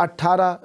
18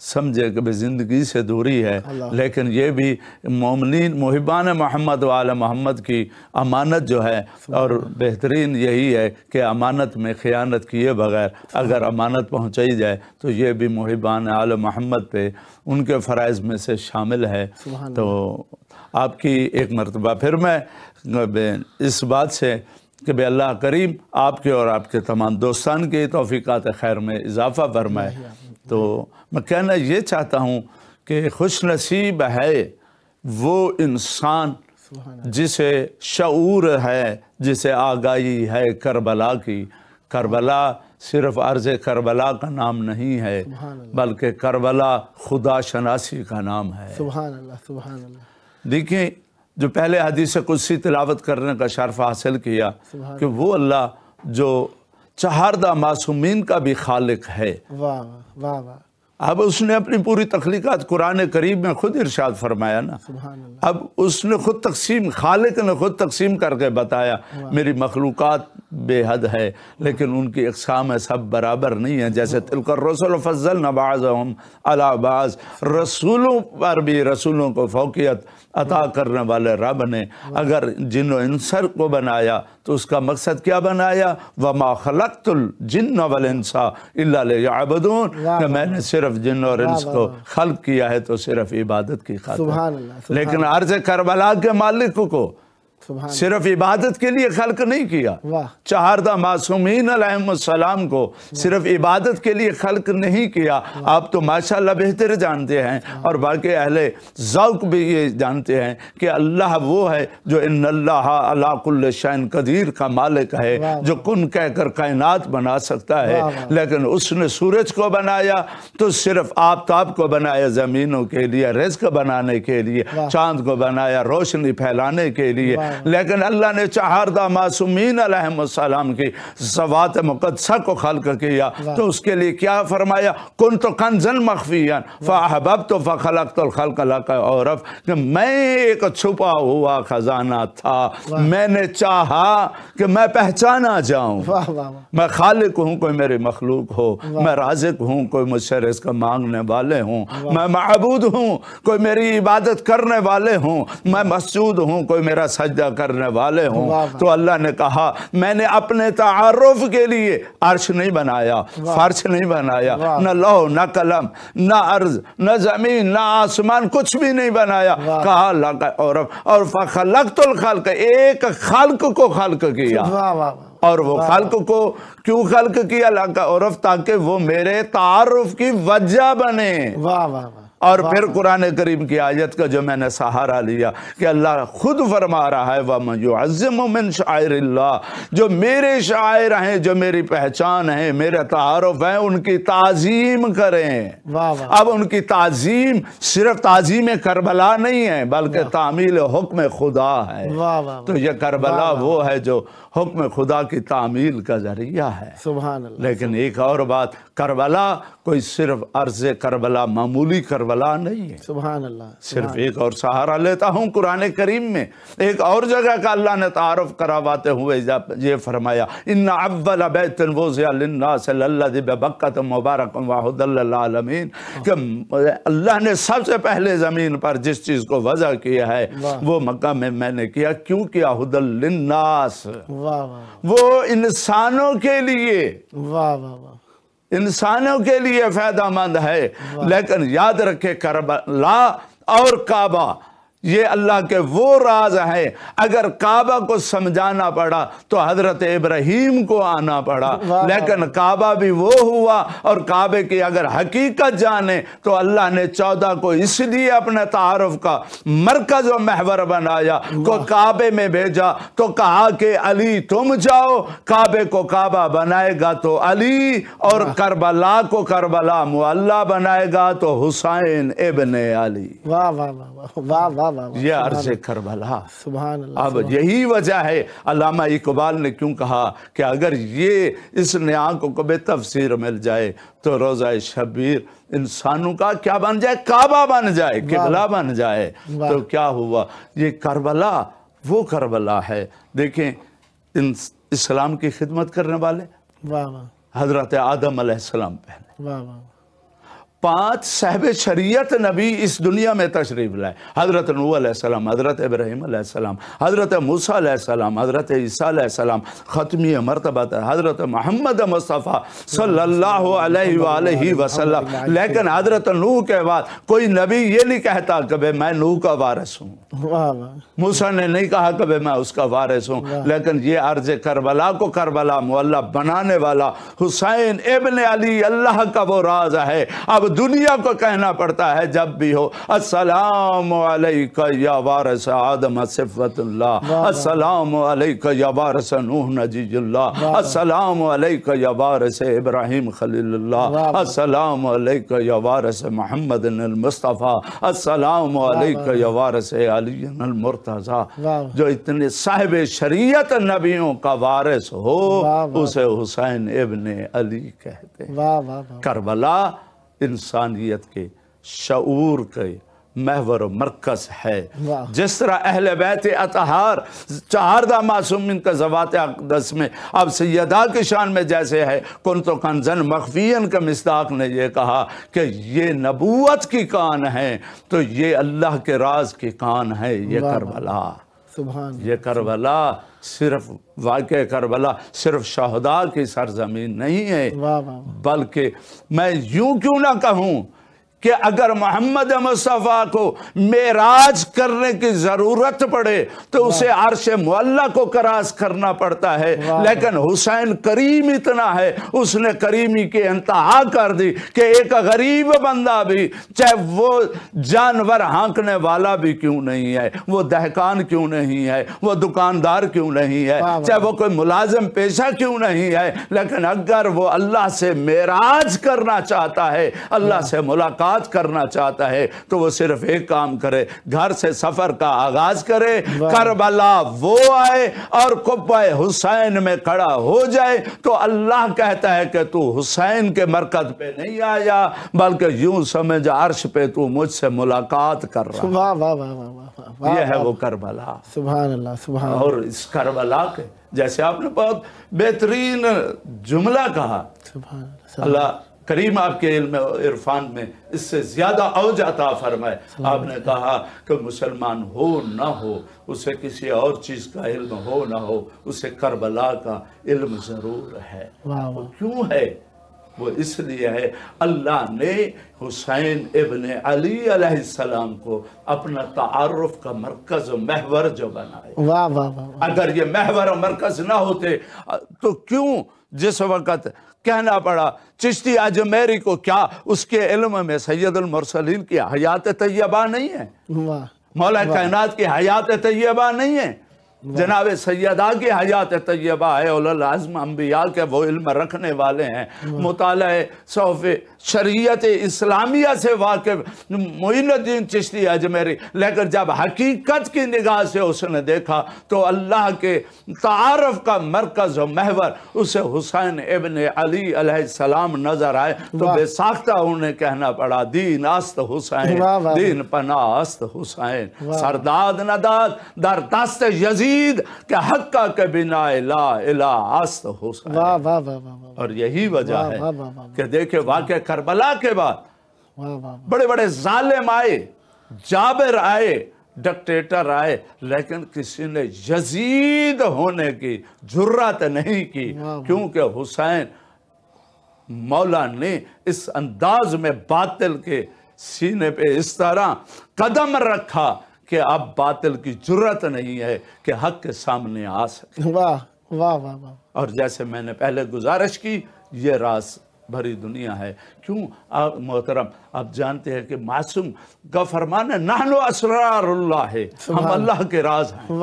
سمجھے کہ زندگی سے دوری ہے، لیکن یہ بھی مومنین محبان محمد و آل محمد کی امانت جو ہے، اور بہترین یہی ہے کہ امانت میں خیانت کیے بغیر اگر امانت پہنچائی جائے تو یہ بھی محبان آل محمد پہ ان کے فرائض میں سے شامل ہے۔ تو آپ کی ایک مرتبہ پھر میں اس بات سے کہ بے اللہ کریم آپ کے اور آپ کے تمام دوستان کی توفیقات خیر میں اضافہ فرمائے۔ تو میں کہنا یہ چاہتا ہوں کہ خوش نصیب ہے وہ انسان جسے شعور ہے، جسے آگاہی ہے کربلا کی۔ کربلا صرف عرض کربلا کا نام نہیں ہے، بلکہ کربلا خدا شناسی کا نام ہے۔ سبحان اللہ، سبحان اللہ۔ دیکھیں، جو پہلے حدیث قدسی تلاوت کرنے کا شرف حاصل کیا کہ وہ اللہ جو چہاردہ معصومین کا بھی خالق ہے، واہ واہ واہ، اب اس نے اپنی پوری تخلیقات قرآن کریم میں خود ارشاد فرمایا نا، سبحان اللہ، اب اس نے خود تقسیم، خالق نے خود تقسیم کر کے بتایا میری مخلوقات بے حد ہے، لیکن ان کی اقسام سب برابر نہیں ہیں۔ جیسے تلک الرسل فضلنا بعضهم علی بعض، رسولوں پر بھی رسولوں کو فوقیت عطا کرنے والے رب نے اگر جن و انس کو بنایا تو اس کا مقصد کیا بنایا؟ وَمَا خَلَقْتُ الْجِنَّ وَالْإِنسَ إِلَّا لِيَعْبُدُونَ، کہ میں نے صرف جن اور انس کو خلق کیا ہے تو صرف عبادت کی خاطر۔ سبحان اللہ، لیکن عرض کربلا کے مالک کو سبحان صرف عبادت کے لیے خلق نہیں کیا، واہ، چہاردہ معصومین علیہم السلام کو صرف عبادت کے لیے خلق نہیں کیا۔ آپ تو ماشاءاللہ بہتر جانتے ہیں اور باقی اہل ذوق بھی یہ جانتے ہیں کہ اللہ وہ ہے جو ان اللہ علی کل شیء قدیر کا مالک ہے، جو کن کہہ کر کائنات بنا سکتا ہے۔ لیکن اس نے سورج کو بنایا تو صرف آفتاب کو بنایا زمینوں کے لیے، رزق بنانے کے لیے، چاند کو بنایا روشنی پھیلانے کے لیے، لیکن اللہ نے چہاردہ معصومین علیہم السلام کی ذوات مقدسہ کو خلق کیا تو اس کے لیے کیا فرمایا؟ کنت کنزا مخفیا فاحببت فخلقت الخلق لک عرف، کہ میں ایک چھپا ہوا خزانہ تھا، میں نے چاہا کہ میں پہچانا جاؤں، میں خالق ہوں کوئی میری مخلوق ہو، میں رازق ہوں کوئی مجھ سے رزق مانگنے والے ہوں، میں معبود ہوں کوئی میری عبادت کرنے والے ہوں، میں مسجود ہوں کوئی میرا سجدہ کرنے والے ہوں۔ تو اللہ نے کہا میں نے اپنے تعارف کے لیے عرش نہیں بنایا، فرش نہیں بنایا، نہ لوح نہ قلم نہ ارض نہ زمین نہ آسمان، کچھ بھی نہیں بنایا۔ کہا لک عرف، اور فخلقت الخلق، ایک خلق کو خلق کیا، اور وہ خلق کو کیوں خلق کیا؟ لک عرف، تاکہ وہ میرے تعارف کی وجہ بنے۔ واہ واہ، اور پھر قرآن کریم کی آیت کا جو میں نے سہارا لیا کہ اللہ خود فرما رہا ہے وَمَن يُعَظِّمُ مِن شَعَائِرِ اللَّهِ، جو میرے شاعر ہیں، جو میری پہچان ہے، میرے تعارف ہیں، ان کی تعظیم کریں۔ اب ان کی تعظیم صرف تعظیم کربلا نہیں ہے بلکہ تعمیل حکم خدا ہے۔ تو یہ کربلا وہ ہے جو حکم خدا کی تعمیل کا ذریعہ ہے۔ سبحان اللہ۔ لیکن ایک اور بات، کربلا کوئی صرف عرض کربلا معمولی کربلا نہیں ہے۔ سبحان اللہ۔ صرف ایک اور سہارا لیتا ہوں، قرآن کریم میں ایک اور جگہ کا اللہ نے تعارف کرواتے ہوئے یہ فرمایا ان اول بیت وضع للناس للذی ببکۃ مبارک وہدی للعالمین، کہ اللہ نے سب سے پہلے زمین پر جس چیز کو وضع کیا ہے وہ مکہ میں نے کیا۔ کیوں کیا؟ ہدی للناس، وہ انسانوں کے لیے، انسانوں کے لیے فائدہ مند ہے۔ لیکن یاد رکھے کربلا اور کعبہ یہ اللہ کے وہ راز ہیں، اگر کعبہ کو سمجھانا پڑا تو حضرت ابراہیم کو آنا پڑا، لیکن کعبہ بھی وہ ہوا، اور کعبے کی اگر حقیقت جانے تو اللہ نے 14 کو اس لیے اپنے تعارف کا مرکز و محور بنایا، کو کعبے میں بھیجا تو کہا کہ علی تم جاؤ، کعبے کو کعبہ بنائے گا تو علی، اور کربلا کو کربلا معلیٰ بنائے گا تو حسین ابن علی۔ واہ واہ واہ واہ واہ، یہ عرض کربلا۔ سبحان اللہ۔ اب یہی وجہ ہے علامہ اقبال نے کیوں کہا کہ اگر یہ اس نے آنکھوں کو بے تفسیر مل جائے تو روضہ شبیر انسانوں کا کیا بن جائے؟ کعبہ بن جائے، قبلہ بن جائے۔ تو کیا ہوا؟ یہ کربلا وہ کربلا ہے۔ دیکھیں اسلام کی خدمت کرنے والے حضرت آدم علیہ السلام پہلے، 5 صاحب شریعت نبی اس دنیا میں تشریف لائے. حضرت نوح علیہ السلام، حضرت ابراہیم علیہ السلام، حضرت موسیٰ علیہ السلام، حضرت عیسیٰ علیہ السلام. ختمی مرتبہ حضرت محمد مصطفیٰ صلی اللہ علیہ وآلہ وسلم. لیکن حضرت نوح کے بعد کوئی نبی یہ نہیں کہتا کہ میں نوح کا وارث ہوں. موسیٰ نے نہیں کہا کہ میں اس کا وارث ہوں. لیکن یہ عرض کربلا کو کربلا معلیٰ بنانے والا حسین ابن علی اللہ کا وہ راز ہے. اب دنیا کو کہنا پڑتا ہے جب بھی ہو، السلام علیکہ یا وارث آدم صفوت اللہ، السلام علیکہ یا وارث نوح نجی اللہ، السلام علیکہ یا وارث ابراہیم خلیل اللہ، السلام علیکہ یا وارث محمد المصطفیٰ، السلام علیکہ یا وارث علی المرتضی. جو اتنے صاحب شریعت نبیوں کا وارث ہو اسے حسین ابن علی کہتے ہیں. کربلا انسانیت کے شعور کے محور و مرکز ہے. جس طرح اہل بیت اطہار 14 معصومین کا ذوات اقدس میں اب سیدہ کی شان میں جیسے ہے، کنت کنزن مخفین کا مصداق نے یہ کہا کہ یہ نبوت کی کان ہے تو یہ اللہ کے راز کی کان ہے. یہ کربلا، یہ کربلا صرف واقع کربلا صرف شہداء کی سرزمین نہیں ہے، بلکہ میں یوں کیوں نہ کہوں کہ اگر محمد مصطفیٰ کو معراج کرنے کی ضرورت پڑے تو اسے عرش معلیٰ کو کراس کرنا پڑتا ہے. لیکن حسین کریم اتنا ہے، اس نے کریمی کی انتہا کر دی کہ ایک غریب بندہ بھی، چاہے وہ جانور ہانکنے والا بھی کیوں نہیں ہے، وہ دہقان کیوں نہیں ہے، وہ دکاندار کیوں نہیں ہے، چاہے وہ کوئی ملازم پیشہ کیوں نہیں ہے، لیکن اگر وہ اللہ سے معراج کرنا چاہتا ہے، اللہ سے ملاقات کرنا چاہتا ہے تو وہ صرف ایک کام کرے، گھر سے سفر کا آغاز کرے، کربلا وہ آئے اور قبہ حسین میں کھڑا ہو جائے تو اللہ کہتا ہے کہ تو حسین کے مرکز پہ نہیں آیا بلکہ یوں سمجھ عرش پہ تو مجھ سے ملاقات کر رہا. یہ ہے وہ کربلا. سبحان اللہ، سبحان اللہ. اور اس کربلا کے جیسے آپ نے بہت بہترین جملہ کہا، اللہ کریم آپ کے علم عرفان میں اس سے زیادہ اوج عطا فرمائے. آپ نے کہا کہ مسلمان ہو نہ ہو، اسے کسی اور چیز کا علم ہو نہ ہو، اسے کربلا کا علم ضرور ہے. وہ کیوں ہے؟ وہ اس لیے ہے اللہ نے حسین ابن علی علیہ السلام کو اپنا تعارف کا مرکز و محور جو بنائے. اگر یہ محور و مرکز نہ ہوتے تو کیوں جس وقت کہنا پڑا چشتی اجمیری کو، کیا اس کے علم میں سید المرسلین کی حیات طیبہ نہیں ہے؟ مولا کائنات کی حیات طیبہ نہیں ہے؟ جناب سیدہ کی حیات طیبہ ہے. اولو العزم انبیاء کے وہ علم رکھنے والے ہیں. مطالعہ صحف شریعت اسلامیہ سے واقف معین الدین چشتی اجمیری. لیکن جب حقیقت کی نگاہ سے اس نے دیکھا تو اللہ کے تعارف کا مرکز و محور اسے حسین ابن علی علیہ السلام نظر آئے تو بے ساختہ انہیں کہنا پڑا دین است حسین، دین پناہ است حسین، سرداد نداد در دست یزید کہ حقہ کے بنا لا الہ است حسین. اور یہی وجہ ہے کہ دیکھیں واقع کربلا کے بعد بڑے بڑے ظالم آئے، جابر آئے، ڈکٹیٹر آئے، لیکن کسی نے یزید ہونے کی جرات نہیں کی، کیونکہ حسین مولا نے اس انداز میں باطل کے سینے پہ اس طرح قدم رکھا کہ اب باطل کی جرت نہیں ہے کہ حق کے سامنے آ سکے. اور جیسے میں نے پہلے گزارش کی، یہ راز بھری دنیا ہے. کیوں محترم آپ جانتے ہیں کہ معصوم کا فرمان ہے نحن اسرار اللہ ہے، ہم اللہ کے راز ہیں.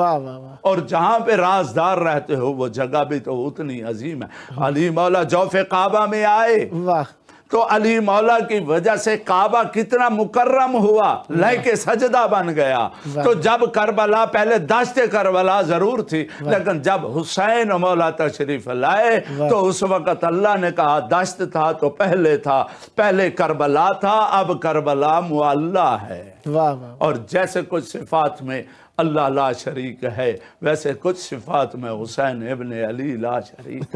اور جہاں پہ رازدار رہتے ہو وہ جگہ بھی تو اتنی عظیم ہے. علی مولا جوف کعبہ میں آئے تو علی مولا کی وجہ سے کعبہ کتنا مکرم ہوا، لے کے سجدہ بن گیا. تو جب کربلا، پہلے دشت کربلا ضرور تھی لیکن جب حسین مولا تشریف لائے تو اس وقت اللہ نے کہا دشت تھا تو پہلے تھا، پہلے کربلا تھا، اب کربلا معلیٰ ہے. اور جیسے کچھ صفات میں اللہ لا شریک ہے ویسے کچھ صفات میں حسین ابن علی لا شریک.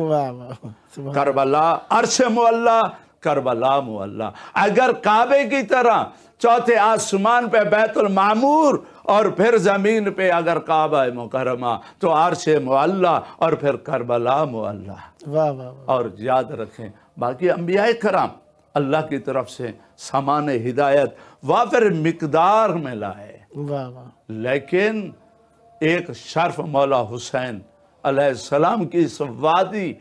کربلا عرش معلیٰ، کربلا معلیٰ۔ اگر کعبے کی طرح چوتھے آسمان پہ بیت المعمور اور پھر زمین پہ اگر کعبہ مکرمہ تو عرش معلیٰ اور پھر کربلا معلیٰ۔ واہ واہ واہ، اور یاد رکھیں باقی انبیاء کرام اللہ کی طرف سے سامان ہدایت وافر مقدار میں لائے، واہ واہ، لیکن ایک شرف مولا حسین علیہ السلام کی اس وادی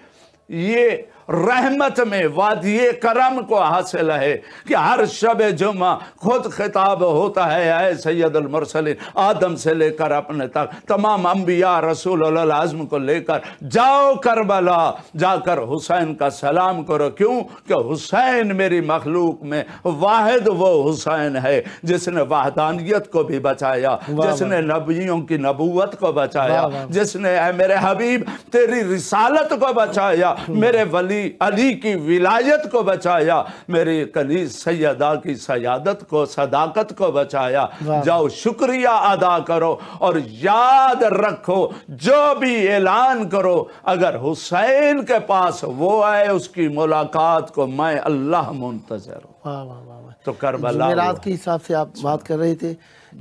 یہ رحمت میں وادی کرم کو حاصل ہے کہ ہر شب جمعہ خود خطاب ہوتا ہے اے سید المرسلین، آدم سے لے کر اپنے تک تمام انبیاء رسول اللہ العظم کو لے کر جاؤ کربلا، جا کر حسین کا سلام کرو۔ کیوں کہ حسین میری مخلوق میں واحد وہ حسین ہے جس نے وحدانیت کو بھی بچایا، جس نے نبیوں کی نبوت کو بچایا، جس نے اے میرے حبیب تیری رسالت کو بچایا، میرے ولی علی کی ولایت کو بچایا، میری کنیز سیدہ کی سیادت کو صداقت کو بچایا۔ جاؤ شکریہ ادا کرو اور یاد رکھو جو بھی اعلان کرو اگر حسین کے پاس وہ آئے اس کی ملاقات کو میں اللہ منتظر ہوں۔ واہ واہ واہ واہ۔ تو کربلا جمعرات کے حساب سے آپ بات کر رہے تھے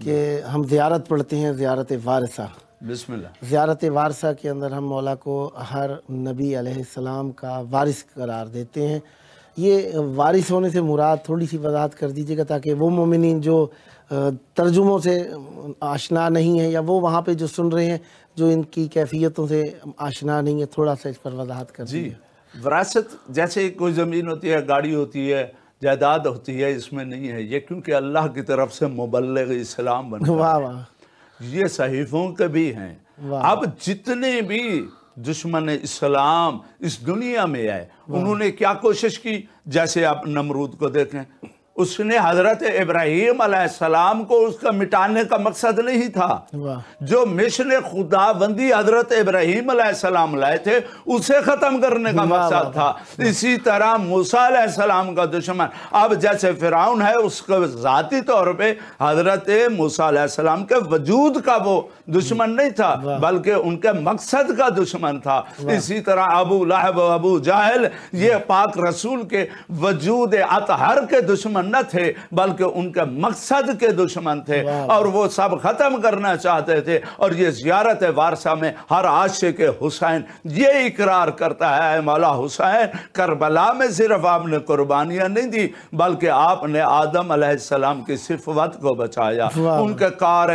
کہ ہم زیارت پڑھتے ہیں، زیارت وارثہ۔ بسم اللہ۔ زیارت وارثہ کے اندر ہم مولا کو ہر نبی علیہ السلام کا وارث قرار دیتے ہیں۔ یہ وارث ہونے سے مراد تھوڑی سی وضاحت کر دیجیے گا تاکہ وہ مومنین جو ترجموں سے آشنا نہیں ہیں یا وہ وہاں پہ جو سن رہے ہیں جو ان کی کیفیتوں سے آشنا نہیں ہے، تھوڑا سا اس پر وضاحت کر دیجیے۔ وراثت جیسے کوئی زمین ہوتی ہے، گاڑی ہوتی ہے، جائیداد ہوتی ہے، اس میں نہیں ہے یہ، کیونکہ اللہ کی طرف سے مبلغ اسلام بن واہ واہ، یہ صحیفوں کے بھی ہیں۔ اب جتنے بھی دشمن اسلام اس دنیا میں آئے انہوں نے کیا کوشش کی؟ جیسے آپ نمرود کو دیکھیں، اس نے حضرت ابراہیم علیہ السلام کو اس کا مٹانے کا مقصد نہیں تھا، جو مشن خداوندی حضرت ابراہیم علیہ السلام لائے تھے اسے ختم کرنے کا مقصد تھا۔ اسی طرح موسیٰ علیہ السلام کا دشمن اب جیسے فرعون ہے اس کو ذاتی طور پہ حضرت موسیٰ علیہ السلام کے وجود کا وہ دشمن نہیں تھا بلکہ ان کے مقصد کا دشمن تھا۔ اسی طرح ابو لہب و ابو جہل یہ پاک رسول کے وجود اطہر کے دشمن نہ تھے بلکہ ان کے مقصد کے دشمن تھے اور وہ سب ختم کرنا چاہتے تھے۔ اور یہ زیارت وارثہ میں ہر عاشق حسین یہ اقرار کرتا ہے اے مولا حسین کربلا میں صرف آپ نے قربانیاں نہیں دی بلکہ آپ نے آدم علیہ السلام کی صفت کو بچایا، ان کے کار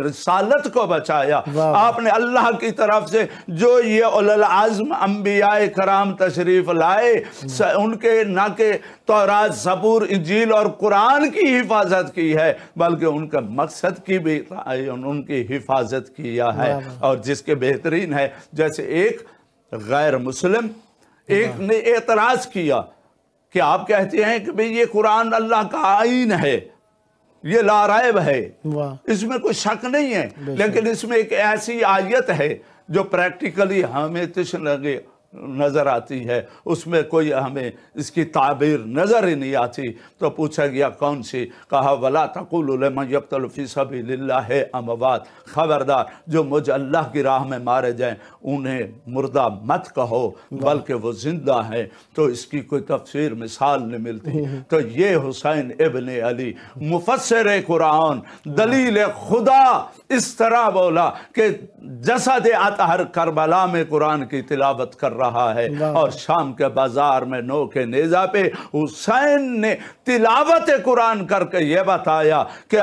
رسالت کو بچایا۔ آپ نے اللہ کی طرف سے جو یہ اولو العزم انبیاء کرام تشریف لائے ان کے نہ کہ تورات، زبور، انجیل اور قرآن کی حفاظت کی ہے بلکہ ان کے مقصد کی بھی ان کی حفاظت کیا ہے۔ اور جس کے بہترین ہے جیسے ایک غیر مسلم ایک نے اعتراض کیا کہ آپ کہتے ہیں کہ یہ قرآن اللہ کا آئین ہے، یہ لا ریب ہے، اس میں کوئی شک نہیں ہے، لیکن اس میں ایک ایسی آیت ہے جو پریکٹیکلی ہمیں تشن لگے نظر آتی ہے، اس میں کوئی ہمیں اس کی تعبیر نظر ہی نہیں آتی۔ تو پوچھا گیا کون سی؟ کہا وَلَا تَقُولُوا لِمَنْ يَقْتَلُ فِي سَبِيلِ اللَّهِ أَمْوَاتٌ، خبردار جو مجھ اللہ کی راہ میں مارے جائیں انہیں مردہ مت کہو بلکہ وہ زندہ ہیں۔ تو اس کی کوئی تفسیر مثال نہیں ملتی۔ تو یہ حسین ابن علی مفسر قرآن دلیل خدا اس طرح بولا کہ جسد اطہر کربلا میں قرآن کی تلاوت کر رہا ہے اور شام کے بازار میں نو کے نیزہ پہ حسین نے تلاوت قرآن کر کے یہ بتایا کہ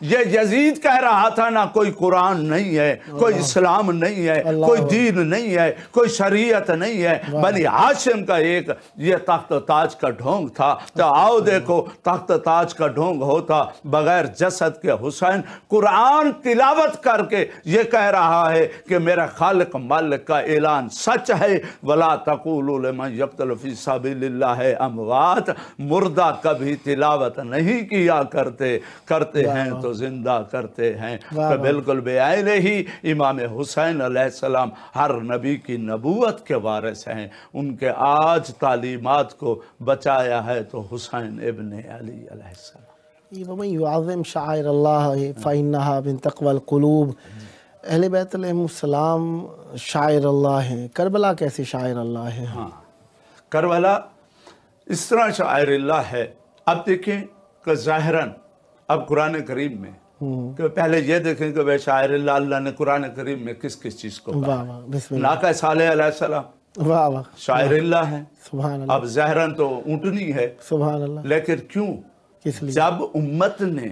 یہ یزید کہہ رہا تھا نا کوئی قرآن نہیں ہے، کوئی اسلام نہیں ہے، کوئی دین نہیں ہے، کوئی شریعت نہیں ہے، بنی ہاشم کا ایک یہ تخت و تاج کا ڈھونگ تھا۔ تو آؤ دیکھو تخت و تاج کا ڈھونگ ہوتا بغیر جسد کے حسین قرآن تلاوت کر کے یہ کہہ رہا ہے کہ میرا خالق مالک کا اعلان سچ ہے، وَلَا تَقُولُوا لِمَنْ يَقْتَلُ فِي سَبِيلِ اللَّهِ أَمْوَاتٌ، مردہ کبھی تلاوت نہیں کیا کرتے ہیں تو زندہ کرتے ہیں۔ تو بالکل بعینہ ہی امام حسین علیہ السلام ہر نبی کی نبوت کے وارث ہیں، ان کے آج تعلیمات کو بچایا ہے تو حسین ابن علی علیہ السلام۔ وَمَنْ يُعَظِّمْ شَعَائِرَ اللَّهِ فَإِنَّهَا مِنْ تَقْوَى الْقُلُوبِ۔ اہل بیت علیہ السلام شاعر اللہ ہیں، کربلا کیسے شاعر اللہ ہیں؟ کربلا اس طرح شاعر اللہ ہے. اب دیکھیں کہ ظاہراً اب قرآن کریم میں کہ پہلے یہ دیکھیں کہ بے شاعر اللہ نے قرآن کریم میں کس کس چیز کو واہ واہ بسم اللہ ناقہ صالح علیہ السلام واہ واہ شاعر اللہ ہے. سبحان اللہ اب ظاہراً تو اونٹنی ہے، سبحان اللہ لیکن کیوں؟ کس لیے جب امت نے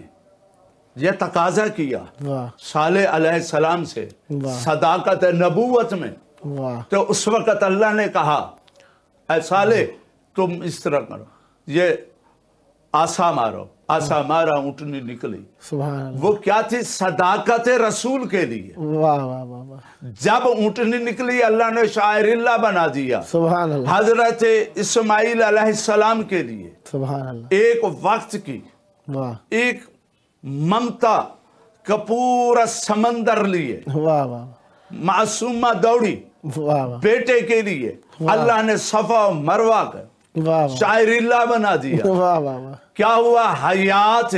یہ تقاضا کیا واہ صالح علیہ السلام سے واہ صداقت نبوت میں، واہ تو اس وقت اللہ نے کہا اے صالح تم اس طرح کرو، یہ آسا مارو. آسا مارا اونٹنی نکلی. سبحان اللہ وہ کیا تھی؟ صداقت رسول کے لیے. واہ واہ واہ واہ جب اونٹنی نکلی اللہ نے شاعر اللہ بنا دیا. سبحان اللہ حضرت اسماعیل علیہ السلام کے لیے سبحان اللہ ایک وقت کی واہ ایک ممتا کا پورا سمندر لیے واہ واہ معصومہ دوڑی واہ واہ بیٹے کے لیے. اللہ نے صفا و مروہ کا واہ شاعر اللہ بنا دیا. واہ واہ واہ کیا ہوا؟ حیات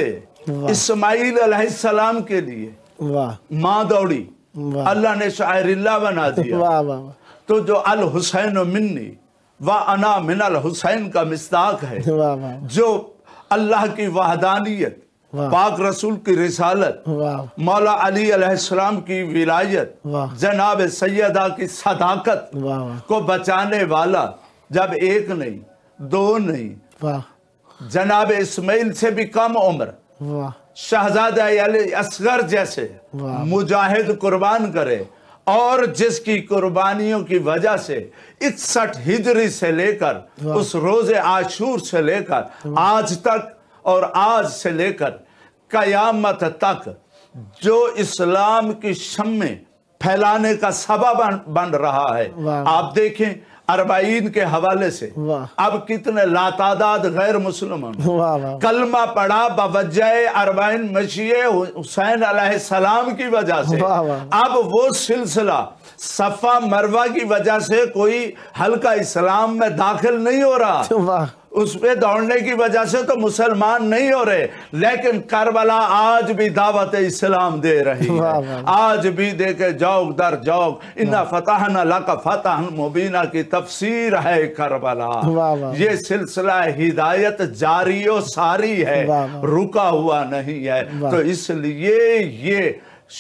واہ اسماعیل علیہ السلام کے لیے واہ ماں دوڑی، واہ اللہ نے شاعر اللہ بنا دیا. واہ واہ تو جو الحسین منی و انا من الحسین کا مصداق ہے، واہ واہ جو اللہ کی وحدانیت، واہ پاک رسول کی رسالت، واہ مولا علی علیہ السلام کی ولایت، واہ جناب سیدہ کی صداقت واہ واہ کو بچانے والا جب ایک نہیں دو نہیں، واہ جناب اسماعیل سے بھی کم عمر واہ شہزادہ علی اصغر جیسے واہ مجاہد قربان کرے، اور جس کی قربانیوں کی وجہ سے 61 ہجری سے لے کر اس روز عاشور سے لے کر آج تک اور آج سے لے کر قیامت تک جو اسلام کی شمع پھیلانے کا سبب بن رہا ہے. واہ. آپ دیکھیں اربعین کے حوالے سے واہ. اب کتنے لاتعداد غیر مسلمان واہ واہ کلمہ پڑھا بوجہ اربعین مشیع حسین علیہ السلام کی وجہ سے. واہ واہ. اب وہ سلسلہ صفا مروہ کی وجہ سے کوئی حلقہ اسلام میں داخل نہیں ہو رہا، واہ اس پہ دوڑنے کی وجہ سے تو مسلمان نہیں ہو رہے، لیکن کربلا آج بھی دعوت اسلام دے رہی ہے. واہ واہ. آج بھی دیکھے جوگ در جوگ انا فتحنا لک فتحا مبینہ کی تفسیر ہے کربلا. واہ واہ. یہ سلسلہ ہدایت جاری و ساری ہے، واہ واہ. رکا ہوا نہیں ہے. واہ. تو اس لیے یہ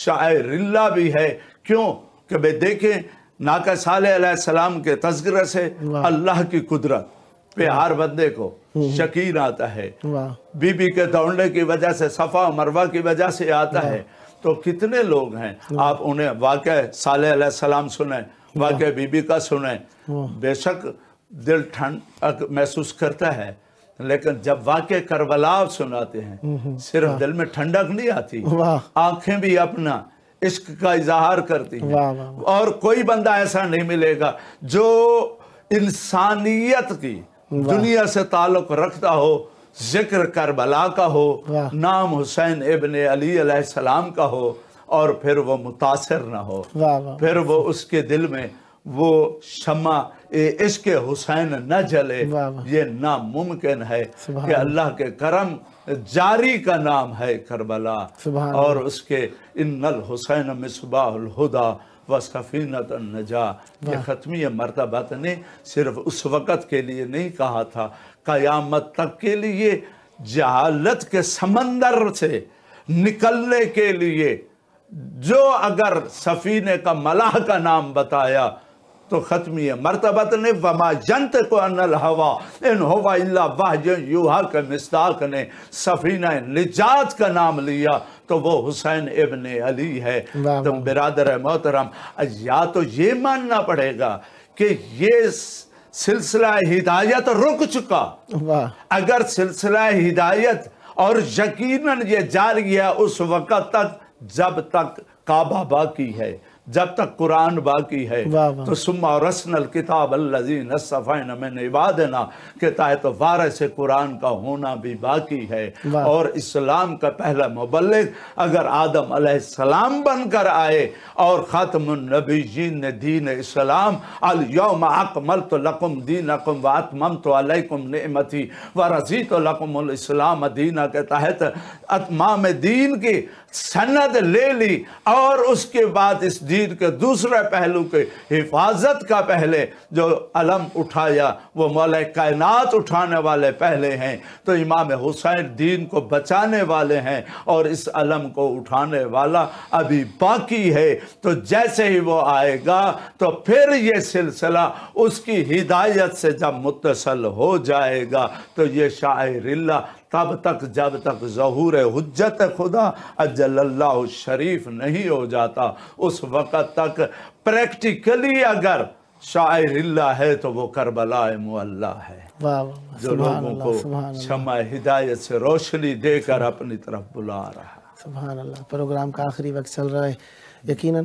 شاعر اللہ بھی ہے. کیوں کہ بے دیکھیں ناقہ صالح علیہ السلام کے تذکرے سے واہ. اللہ کی قدرت پہ ہر بندے کو شکین آتا ہے. واہ بی بی کے دوڑنے کی وجہ سے صفا و مروہ کی وجہ سے آتا ہے. تو کتنے لوگ ہیں، آپ انہیں واقعہ صالح علیہ السلام سنیں، واقعہ بی بی کا سنیں، بے شک دل ٹھنڈ محسوس کرتا ہے، لیکن جب واقعہ کربلا سناتے ہیں صرف دل میں ٹھنڈک نہیں آتی، واہ. آنکھیں بھی اپنا عشق کا اظہار کرتی ہیں. واہ واہ. اور کوئی بندہ ایسا نہیں ملے گا جو انسانیت کی دنیا سے تعلق رکھتا ہو، ذکر کربلا کا ہو، واہ. نام حسین ابن علی علیہ السلام کا ہو، اور پھر وہ متاثر نہ ہو، واہ واہ. پھر وہ اس کے دل میں وہ شمع عشق حسین نہ جلے. واہ واہ. یہ ناممکن ہے سبحان کہ اللہ کے کرم جاری کا نام ہے کربلا، سبحان اور اس کے ان الحسین مصباح الہدا وسفینۃ النجاہ. یہ ختمی مرتبت نے صرف اس وقت کے لیے نہیں کہا تھا، قیامت تک کے لیے جہالت کے سمندر سے نکلنے کے لیے. جو اگر سفینے کا ملاح کا نام بتایا تو ختمی مرتبت نے وما ينطق عن الهوى ان هو الا وحی یوحی کے مصداق نے سفینہ نجات کا نام لیا تو وہ حسین ابن علی ہے. تو برادر محترم، یا تو یہ ماننا پڑے گا کہ یہ سلسلہ ہدایت رک چکا. واہ. اگر سلسلہ ہدایت اور یقیناً یہ جاری ہے اس وقت تک جب تک کعبہ باقی ہے، جب تک قرآن باقی ہے. واہ واہ. تو ثم اورثنا الکتاب الذین اصطفینا من عبادنا کہ تحت وارث قرآن کا ہونا بھی باقی ہے. واہ. اور اسلام کا پہلا مبلغ اگر آدم علیہ السلام بن کر آئے اور خاتم النبیین نے دین اسلام الیوم اکملت لکم دینکم واتممت علیکم نعمتی ورضیت لکم الاسلام دینہ کے تحت اتمام دین کی سند لے لی اور اس کے بعد اس دین کے دوسرے پہلو کے حفاظت کا پہلے جو علم اٹھایا وہ مولا کائنات اٹھانے والے پہلے ہیں، تو امام حسین دین کو بچانے والے ہیں اور اس علم کو اٹھانے والا ابھی باقی ہے۔ تو جیسے ہی وہ آئے گا تو پھر یہ سلسلہ اس کی ہدایت سے جب متصل ہو جائے گا تو یہ شاعر اللہ تب تک جب تک ظہور حجت خدا اجل اللہ شریف نہیں ہو جاتا اس وقت تک پریکٹیکلی اگر شاعر اللہ ہے تو وہ کربلا معلی ہے، جو لوگوں کو شمع ہدایت سے روشنی دے کر اپنی طرف بلا رہا ہے۔ سبحان اللہ۔ پروگرام کا آخری وقت چل رہا ہے، یقیناً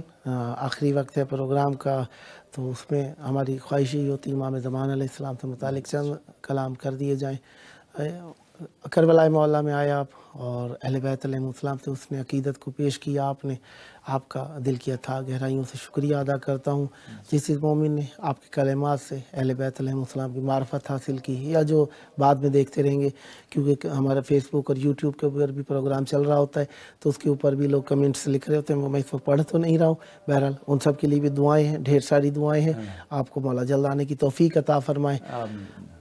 آخری وقت ہے پروگرام کا، تو اس میں ہماری خواہش ہی ہوتی امام زمان علیہ السلام سے متعلق چند کلام کر دیے جائیں۔ کربلا معلیٰ میں آئے آپ اور اہل بیت علیہ السلام سے اس نے عقیدت کو پیش کیا آپ نے، آپ کا دل کی اتھاہ گہرائیوں سے شکریہ ادا کرتا ہوں جس مومن نے آپ کے کلمات سے اہل بیت علیہ السلام کی معرفت حاصل کی، یا جو بعد میں دیکھتے رہیں گے کیونکہ ہمارا فیس بک اور یوٹیوب کے اوپر بھی پروگرام چل رہا ہوتا ہے تو اس کے اوپر بھی لوگ کمنٹس لکھ رہے ہوتے ہیں، وہ میں اس وقت پڑھ تو نہیں رہا ہوں، بہرحال ان سب کے لیے بھی دعائیں ہیں، ڈھیر ساری دعائیں ہیں، آپ کو مولا جلد آنے کی توفیق عطا فرمائے۔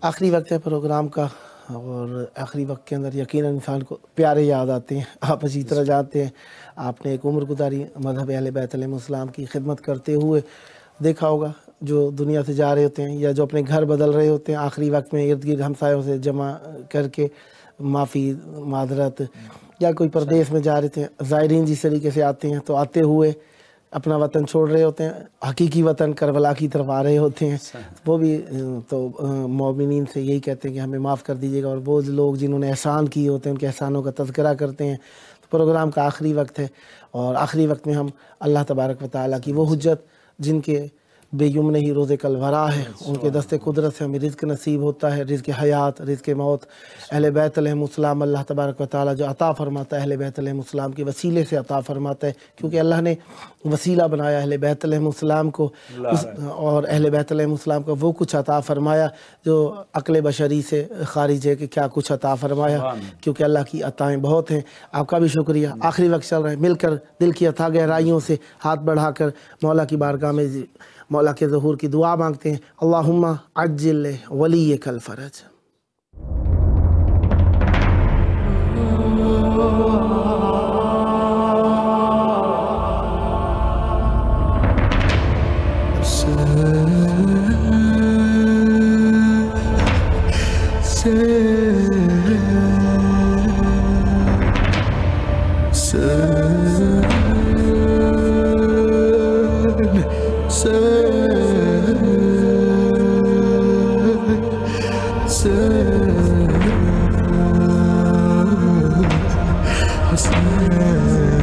آخری وقت ہے پروگرام کا اور آخری وقت کے اندر یقیناً انسان کو پیارے یاد آتے ہیں، آپ اچھی طرح جانتے ہیں، آپ نے ایک عمر گزاری مذہب اہل بیت علیہ السلام کی خدمت کرتے ہوئے، دیکھا ہوگا جو دنیا سے جا رہے ہوتے ہیں یا جو اپنے گھر بدل رہے ہوتے ہیں آخری وقت میں ارد گرد ہمسایوں سے جمع کر کے معافی معذرت، یا کوئی پردیس میں جا رہے تھے زائرین جس طریقے سے آتے ہیں تو آتے ہوئے اپنا وطن چھوڑ رہے ہوتے ہیں، حقیقی وطن کربلا کی طرف آ رہے ہوتے ہیں، وہ بھی تو مومنین سے یہی کہتے ہیں کہ ہمیں معاف کر دیجیے گا، اور وہ لوگ جنہوں نے احسان کیے ہوتے ہیں ان کے احسانوں کا تذکرہ کرتے ہیں۔ تو پروگرام کا آخری وقت ہے اور آخری وقت میں ہم اللہ تبارک و تعالیٰ کی وہ حجت جن کے بے یمن ہی روز کل ورا ہے، ان کے دست قدرت سے ہمیں رزق نصیب ہوتا ہے، رزق حیات، رزق موت، اہل بیت علیہ السلام اللہ تبارک و تعالیٰ جو عطا فرماتا ہے اہل بیت علیہ السلام کے وسیلے سے عطا فرماتا ہے، کیونکہ اللہ نے وسیلہ بنایا اہل بیت علیہ السلام کو، اور اہل بیت علیہ السلام کا وہ کچھ عطا فرمایا جو عقل بشری سے خارج ہے کہ کیا کچھ عطا فرمایا، کیونکہ اللہ کی عطائیں بہت ہیں۔ آپ کا بھی شکریہ۔ آخری وقت چل رہا ہے، مل کر دل کی اتھاہ گہرائیوں سے ہاتھ بڑھا کر مولا کی بارگاہ میں مولا کے ظہور کی دعا مانگتے ہیں، اللہم عجل ولیک الفرج۔ Hassan